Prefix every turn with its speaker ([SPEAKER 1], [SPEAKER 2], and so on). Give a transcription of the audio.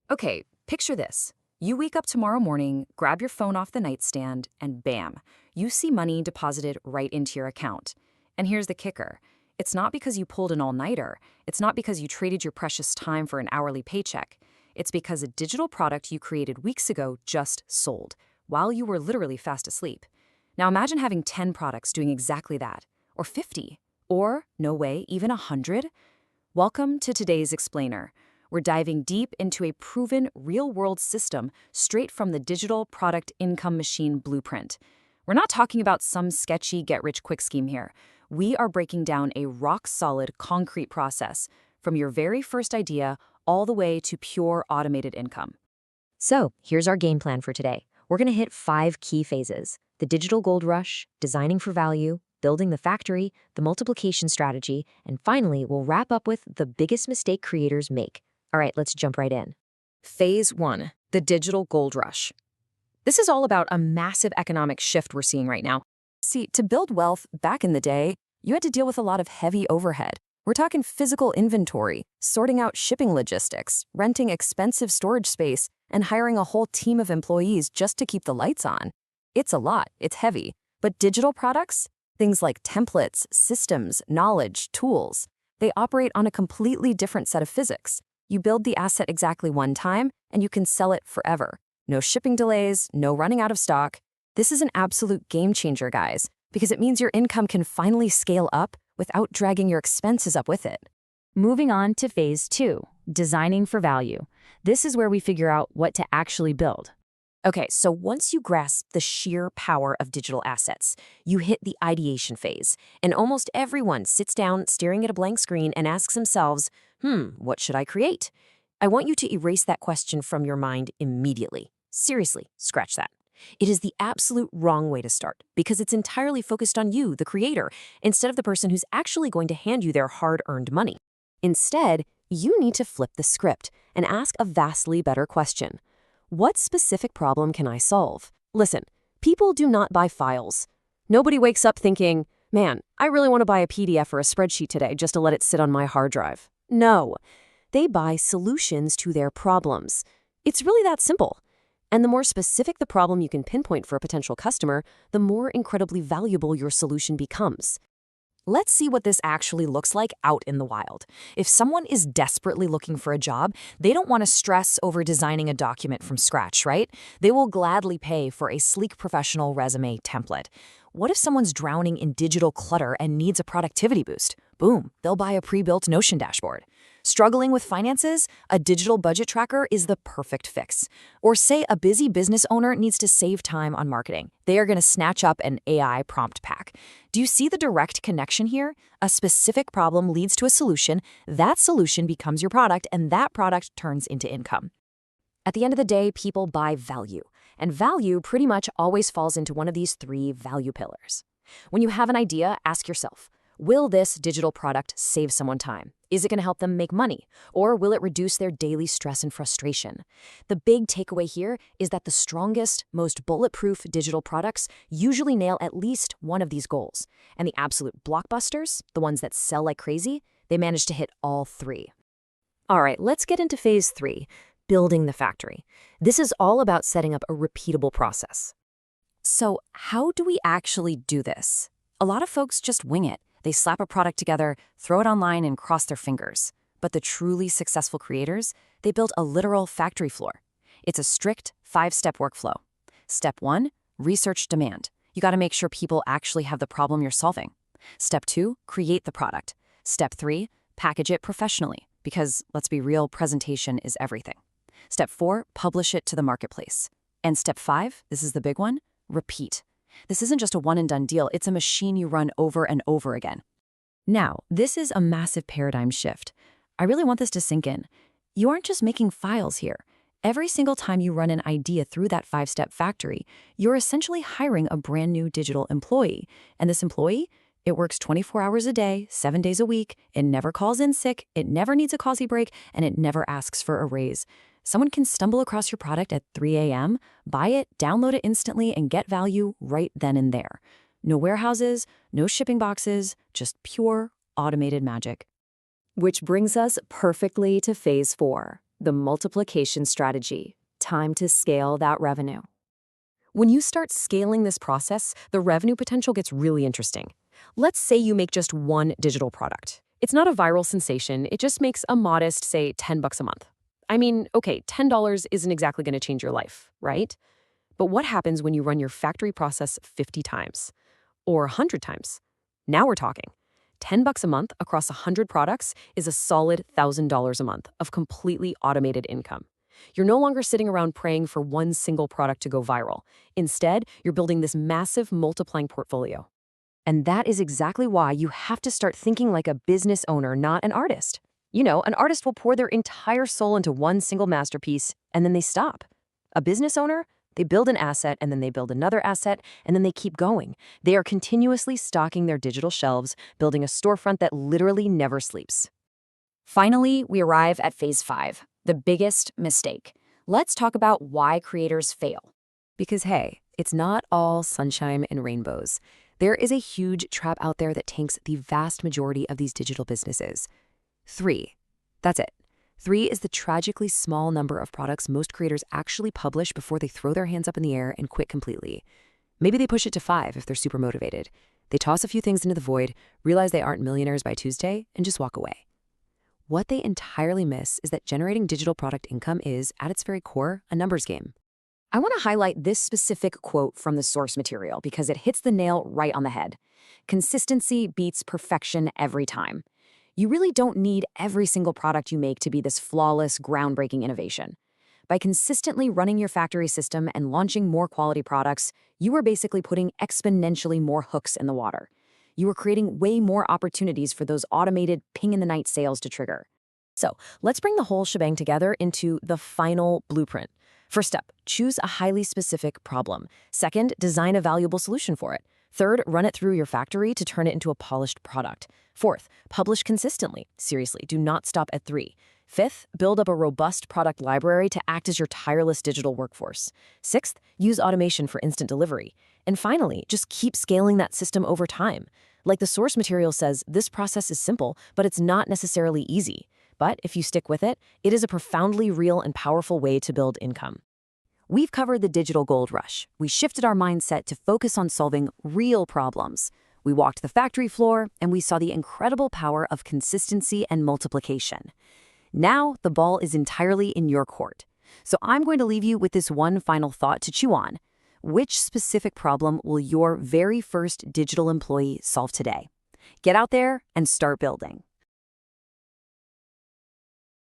[SPEAKER 1] Okay, picture this. You wake up tomorrow morning, grab your phone off the nightstand, and bam, you see money deposited right into your account. And here's the kicker. It's not because you pulled an all-nighter. It's not because you traded your precious time for an hourly paycheck. It's because a digital product you created weeks ago just sold, while you were literally fast asleep. Now imagine having 10 products doing exactly that, or 50, or, no way, even 100. Welcome to today's Explainer. We're diving deep into a proven real-world system straight from the digital product income machine blueprint. We're not talking about some sketchy get-rich-quick scheme here. We are breaking down a rock-solid, concrete process from your very first idea all the way to pure automated income.
[SPEAKER 2] So, here's our game plan for today. We're going to hit 5 key phases: the digital gold rush, designing for value, building the factory, the multiplication strategy, and finally, we'll wrap up with the biggest mistake creators make. All right, let's jump right in.
[SPEAKER 1] Phase 1, the digital gold rush. This is all about a massive economic shift we're seeing right now. See, to build wealth back in the day, you had to deal with a lot of heavy overhead. We're talking physical inventory, sorting out shipping logistics, renting expensive storage space, and hiring a whole team of employees just to keep the lights on. It's a lot, it's heavy. But digital products, things like templates, systems, knowledge, tools, they operate on a completely different set of physics. You build the asset exactly one time, and you can sell it forever. No shipping delays, no running out of stock. This is an absolute game changer, guys, because it means your income can finally scale up without dragging your expenses up with it.
[SPEAKER 2] Moving on to phase 2, designing for value. This is where we figure out what to actually build.
[SPEAKER 1] Okay, so once you grasp the sheer power of digital assets, you hit the ideation phase, and almost everyone sits down staring at a blank screen and asks themselves, what should I create? I want you to erase that question from your mind immediately. Seriously, scratch that. It is the absolute wrong way to start because it's entirely focused on you, the creator, instead of the person who's actually going to hand you their hard-earned money. Instead, you need to flip the script and ask a vastly better question. What specific problem can I solve? Listen, people do not buy files. Nobody wakes up thinking, man, I really want to buy a PDF or a spreadsheet today just to let it sit on my hard drive. No, they buy solutions to their problems. It's really that simple. And the more specific the problem you can pinpoint for a potential customer, the more incredibly valuable your solution becomes. Let's see what this actually looks like out in the wild. If someone is desperately looking for a job, they don't want to stress over designing a document from scratch, right? They will gladly pay for a sleek professional resume template. What if someone's drowning in digital clutter and needs a productivity boost? Boom, they'll buy a pre-built Notion dashboard. Struggling with finances? A digital budget tracker is the perfect fix. Or say a busy business owner needs to save time on marketing. They are going to snatch up an AI prompt pack. Do you see the direct connection here? A specific problem leads to a solution, that solution becomes your product, and that product turns into income. At the end of the day, people buy value, and value pretty much always falls into one of these 3 value pillars. When you have an idea, ask yourself, will this digital product save someone time? Is it going to help them make money? Or will it reduce their daily stress and frustration? The big takeaway here is that the strongest, most bulletproof digital products usually nail at least one of these goals. And the absolute blockbusters, the ones that sell like crazy, they manage to hit all 3. All right, let's get into phase 3, building the factory. This is all about setting up a repeatable process. So how do we actually do this? A lot of folks just wing it. They slap a product together, throw it online, and cross their fingers. But the truly successful creators, they build a literal factory floor. It's a strict 5-step workflow. Step 1, research demand. You got to make sure people actually have the problem you're solving. Step 2, create the product. Step 3, package it professionally, because let's be real, presentation is everything. Step 4, publish it to the marketplace. And step 5, this is the big one, repeat. This isn't just a one-and-done deal, it's a machine you run over and over again. Now, this is a massive paradigm shift. I really want this to sink in. You aren't just making files here. Every single time you run an idea through that 5-step factory, you're essentially hiring a brand new digital employee. And this employee, it works 24 hours a day, 7 days a week, it never calls in sick, it never needs a coffee break, and it never asks for a raise. Someone can stumble across your product at 3 a.m., buy it, download it instantly, and get value right then and there. No warehouses, no shipping boxes, just pure automated magic. Which brings us perfectly to phase 4,
[SPEAKER 2] The multiplication strategy. Time to scale that revenue. When you start scaling this process, the revenue potential gets really interesting. Let's say you make just one digital product. It's not a viral sensation, it just makes a modest, say, $10 a month. I mean, okay, $10 isn't exactly going to change your life, right? But what happens when you run your factory process 50 times? Or 100 times? Now we're talking. $10 a month across 100 products is a solid $1,000 a month of completely automated income. You're no longer sitting around praying for one single product to go viral. Instead, you're building this massive multiplying portfolio. And that is exactly why you have to start thinking like a business owner, not an artist. You know, an artist will pour their entire soul into one single masterpiece, and then they stop. A business owner, they build an asset, and then they build another asset, and then they keep going. They are continuously stocking their digital shelves, building a storefront that literally never sleeps. Finally, we arrive at phase 5, the biggest mistake. Let's talk about why creators fail. Because hey, it's not all sunshine and rainbows. There is a huge trap out there that tanks the vast majority of these digital businesses. 3. That's it. 3 is the tragically small number of products most creators actually publish before they throw their hands up in the air and quit completely. Maybe they push it to 5 if they're super motivated. They toss a few things into the void, realize they aren't millionaires by Tuesday, and just walk away. What they entirely miss is that generating digital product income is, at its very core, a numbers game. I want to highlight this specific quote from the source material because it hits the nail right on the head. Consistency beats perfection every time. You really don't need every single product you make to be this flawless, groundbreaking innovation. By consistently running your factory system and launching more quality products, you are basically putting exponentially more hooks in the water. You are creating way more opportunities for those automated ping-in-the-night sales to trigger. So let's bring the whole shebang together into the final blueprint. First up, choose a highly specific problem. Second, design a valuable solution for it. Third, run it through your factory to turn it into a polished product. Fourth, publish consistently. Seriously, do not stop at 3. Fifth, build up a robust product library to act as your tireless digital workforce. Sixth, use automation for instant delivery. And finally, just keep scaling that system over time. Like the source material says, this process is simple, but it's not necessarily easy. But if you stick with it, it is a profoundly real and powerful way to build income. We've covered the digital gold rush. We shifted our mindset to focus on solving real problems. We walked the factory floor, and we saw the incredible power of consistency and multiplication. Now, the ball is entirely in your court. So I'm going to leave you with this one final thought to chew on. Which specific problem will your very first digital employee solve today? Get out there and start building.